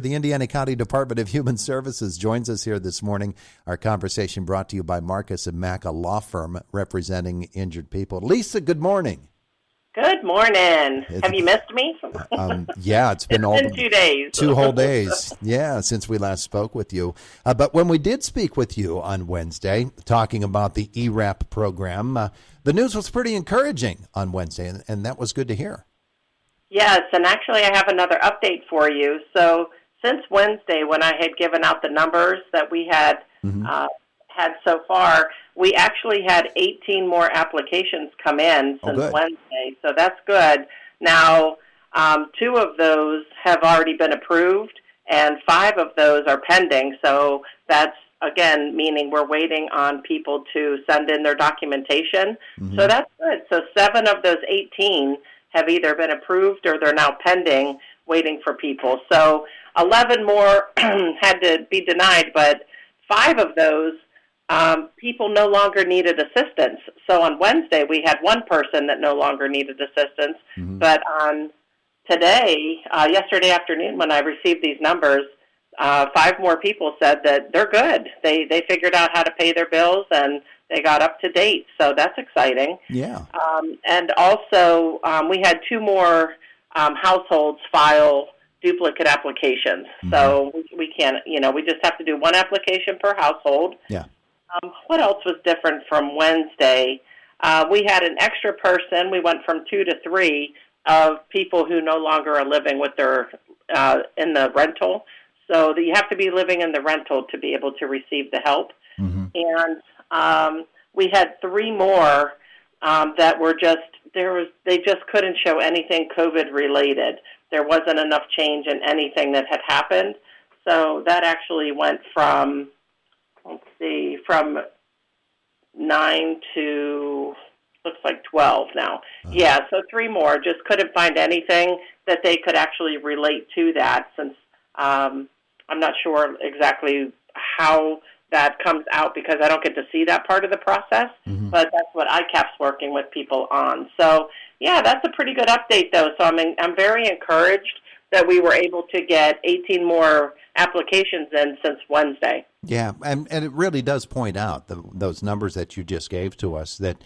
The Indiana County Department of Human Services joins us here this morning. Our conversation brought to you by Marcus and Mack, a law firm representing injured people. Lisa, good morning. Good morning. Have you missed me? Yeah, it's been 2 days. 2 whole days, since we last spoke with you. But when we did speak with you on Wednesday, talking about the ERAP program, the news was pretty encouraging on Wednesday, and that was good to hear. Yes, and actually I have another update for you. So since Wednesday, when I had given out the numbers that we had had so far, we actually had 18 more applications come in since Wednesday, so that's good. Now, 2 of those have already been approved, and 5 of those are pending, so that's, again, meaning we're waiting on people to send in their documentation. So that's good. So 7 of those 18 have either been approved or they're now pending, waiting for people. So 11 more had to be denied, but 5 of those people no longer needed assistance. So on Wednesday, we had 1 person that no longer needed assistance, but on yesterday afternoon, when I received these numbers, 5 more people said that they're good. They figured out how to pay their bills, and they got up to date. So that's exciting. Yeah. And also, we had 2 more households file duplicate applications. So we can't, we just have to do 1 application per household. Yeah. What else was different from Wednesday? We had an extra person. We went from 2 to 3 of people who no longer are living with their in the rental. So you have to be living in the rental to be able to receive the help. And we had 3 more that were they just couldn't show anything COVID related. There wasn't enough change in anything that had happened. So that actually went from 9 to, looks like 12 now. Yeah, so 3 more just couldn't find anything that they could actually relate to that, since I'm not sure exactly how that comes out because I don't get to see that part of the process, but that's what ICAP's working with people on. So, yeah, that's a pretty good update, though. So I'm very encouraged that we were able to get 18 more applications in since Wednesday. Yeah, and it really does point out those numbers that you just gave to us, that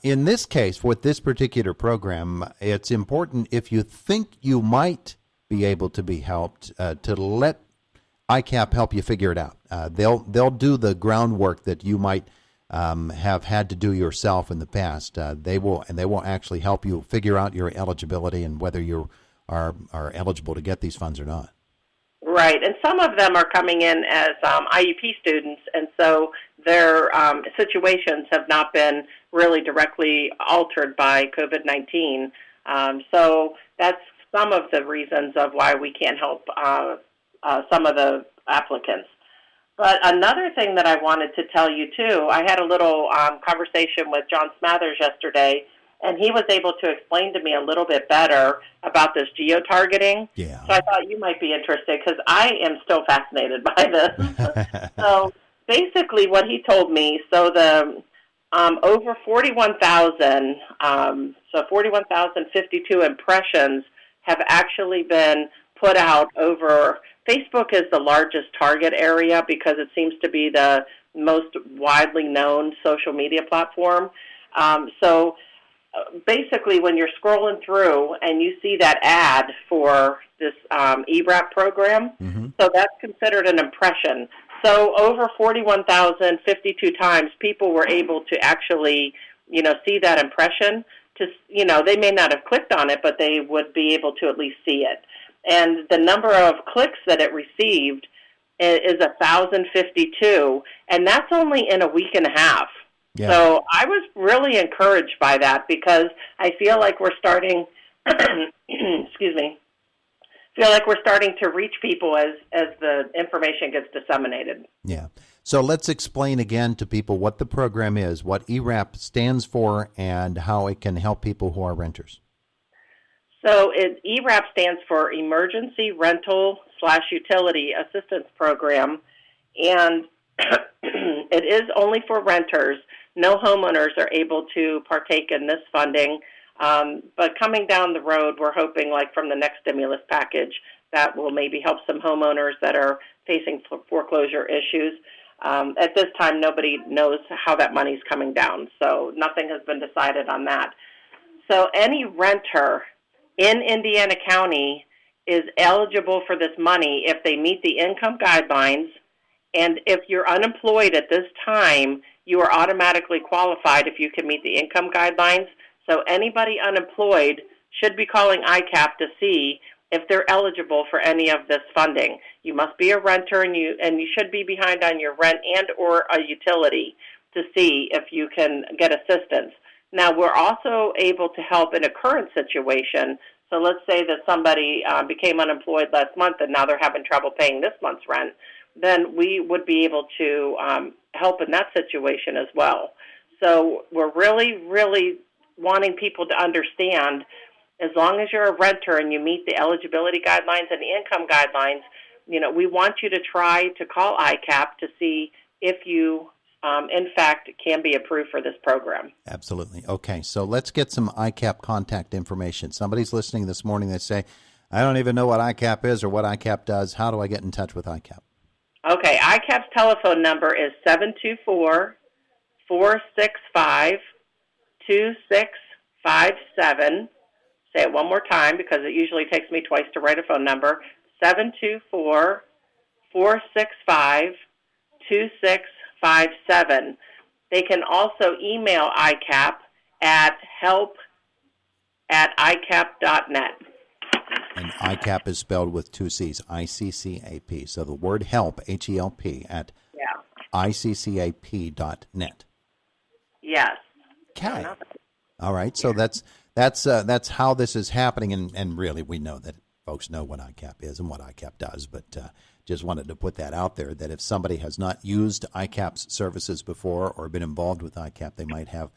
in this case, with this particular program, it's important, if you think you might be able to be helped, to let ICAP help you figure it out. They'll do the groundwork that you might have had to do yourself in the past. They will actually help you figure out your eligibility and whether you are eligible to get these funds or not. Right, and some of them are coming in as IUP students, and so their situations have not been really directly altered by COVID-19. So that's some of the reasons of why we can't help some of the applicants. But another thing that I wanted to tell you, too, I had a little conversation with John Smathers yesterday, and he was able to explain to me a little bit better about this geo-targeting. Yeah. So I thought you might be interested because I am still fascinated by this. So basically what he told me, so the over 41,000, so 41,052 impressions have actually been put out over. Facebook is the largest target area because it seems to be the most widely known social media platform. So basically, when you're scrolling through and you see that ad for this ERAP program, so that's considered an impression. So over 41,052 times, people were able to actually, see that impression. They may not have clicked on it, but they would be able to at least see it. And the number of clicks that it received is 1,052, and that's only in a week and a half. Yeah. So I was really encouraged by that because I feel like we're starting, feel like we're starting to reach people as the information gets disseminated. Yeah. So let's explain again to people what the program is, what ERAP stands for, and how it can help people who are renters. So ERAP stands for Emergency Rental/Utility Assistance Program, and it is only for renters. No homeowners are able to partake in this funding, but coming down the road, we're hoping, like from the next stimulus package, that will maybe help some homeowners that are facing foreclosure issues. At this time, nobody knows how that money's coming down, so nothing has been decided on that. So any renter in Indiana County is eligible for this money if they meet the income guidelines, and if you're unemployed at this time, you are automatically qualified if you can meet the income guidelines. So anybody unemployed should be calling ICAP to see if they're eligible for any of this funding. You must be a renter, and you should be behind on your rent and or a utility to see if you can get assistance. Now, we're also able to help in a current situation. So let's say that somebody became unemployed last month and now they're having trouble paying this month's rent. Then we would be able to help in that situation as well. So we're really, really wanting people to understand, as long as you're a renter and you meet the eligibility guidelines and the income guidelines, we want you to try to call ICAP to see if you, in fact, can be approved for this program. Absolutely. Okay, so let's get some ICAP contact information. Somebody's listening this morning, they say, I don't even know what ICAP is or what ICAP does. How do I get in touch with ICAP? Okay, ICAP's telephone number is 724-465-2657. Say it one more time because it usually takes me twice to write a phone number. 724-465-2657. They can also email ICAP at help@icap.net. And ICAP is spelled with two C's, ICCAP. So the word help, H-E-L-P, at ICCAP.net. Yes. Okay. All right. So that's how this is happening, and really we know that folks know what ICAP is and what ICAP does, but just wanted to put that out there, that if somebody has not used ICAP's services before or been involved with ICAP, they might have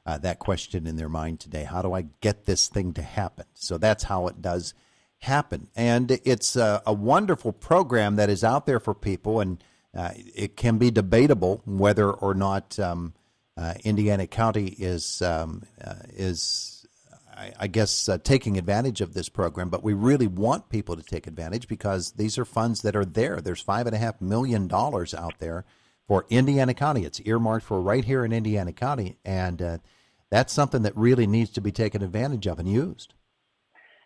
that question in their mind today. How do I get this thing to happen? So that's how it does happen. And it's a wonderful program that is out there for people, and it can be debatable whether or not Indiana County is taking advantage of this program, but we really want people to take advantage because these are funds that are there. There's $5.5 million out there for Indiana County. It's earmarked for right here in Indiana County, and that's something that really needs to be taken advantage of and used.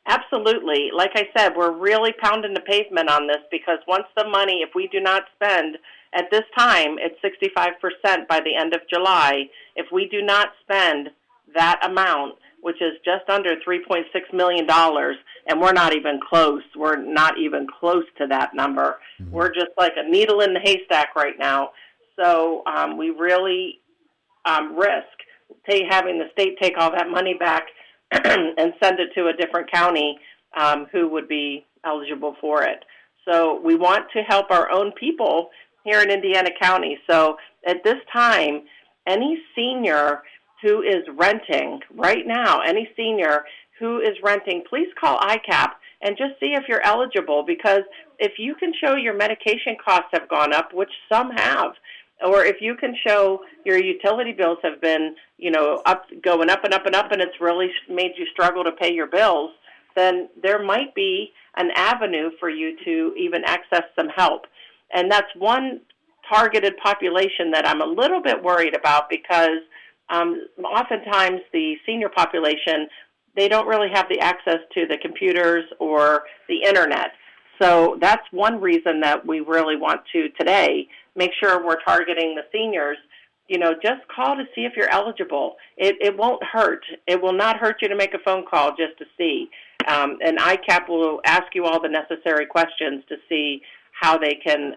Absolutely. Like I said, we're really pounding the pavement on this because once the money, if we do not spend, at this time, it's 65% by the end of July. If we do not spend that amount, which is just under $3.6 million, and we're not even close. We're not even close to that number. Mm-hmm. We're just like a needle in the haystack right now. So we really risk having the state take all that money back and send it to a different county who would be eligible for it. So we want to help our own people here in Indiana County. So at this time, any senior who is renting right now, any senior who is renting, please call ICAP and just see if you're eligible, because if you can show your medication costs have gone up, which some have, or if you can show your utility bills have been, going up and up and up, and it's really made you struggle to pay your bills, then there might be an avenue for you to even access some help. And that's one targeted population that I'm a little bit worried about because oftentimes the senior population, they don't really have the access to the computers or the internet. So that's one reason that we really want to today make sure we're targeting the seniors. Just call to see if you're eligible. It won't hurt. It will not hurt you to make a phone call just to see. And ICAP will ask you all the necessary questions to see how they can,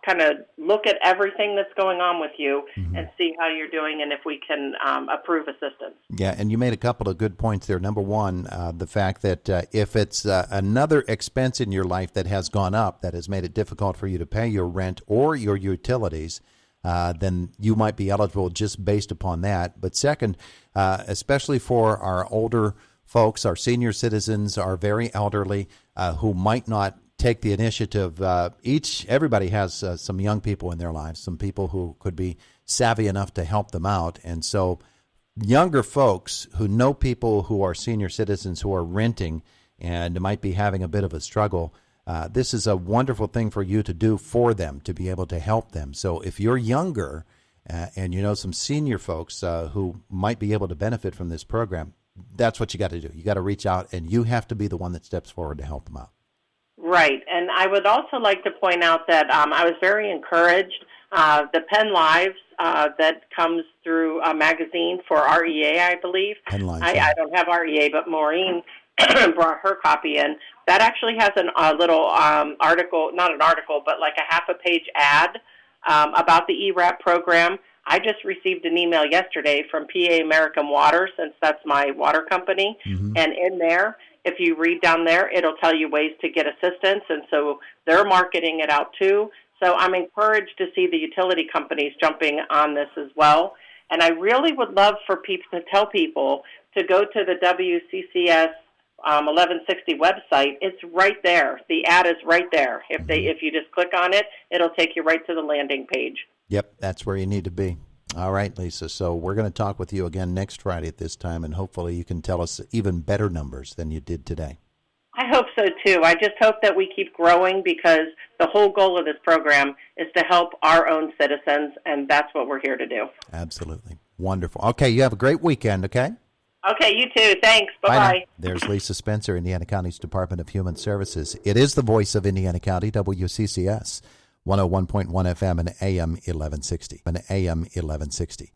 kind of look at everything that's going on with you mm-hmm. and see how you're doing and if we can approve assistance. Yeah, and you made a couple of good points there. Number one, the fact that if it's another expense in your life that has gone up, that has made it difficult for you to pay your rent or your utilities, then you might be eligible just based upon that. But second, especially for our older folks, our senior citizens, our very elderly who might not take the initiative. Everybody has some young people in their lives, some people who could be savvy enough to help them out. And so younger folks who know people who are senior citizens who are renting and might be having a bit of a struggle, this is a wonderful thing for you to do for them, to be able to help them. So if you're younger and you know some senior folks who might be able to benefit from this program, that's what you got to do. You got to reach out, and you have to be the one that steps forward to help them out. Right. And I would also like to point out that I was very encouraged. The Penn Lives that comes through a magazine for REA, I believe. Penn Lives, I don't have REA, but Maureen brought her copy in. That actually has a little article, not an article, but like a half-a-page ad about the ERAP program. I just received an email yesterday from PA American Water, since that's my water company, and in there, if you read down there, it'll tell you ways to get assistance, and so they're marketing it out too. So I'm encouraged to see the utility companies jumping on this as well. And I really would love for people to tell people to go to the WCCS 1160 website. It's right there. The ad is right there. If you just click on it, it'll take you right to the landing page. Yep, that's where you need to be. All right, Lisa. So we're going to talk with you again next Friday at this time, and hopefully you can tell us even better numbers than you did today. I hope so, too. I just hope that we keep growing, because the whole goal of this program is to help our own citizens, and that's what we're here to do. Absolutely. Wonderful. Okay, you have a great weekend, okay? Okay, you too. Thanks. Bye-bye. There's Lisa Spencer, Indiana County's Department of Human Services. It is the voice of Indiana County, WCCS, 101.1 FM and AM 1160.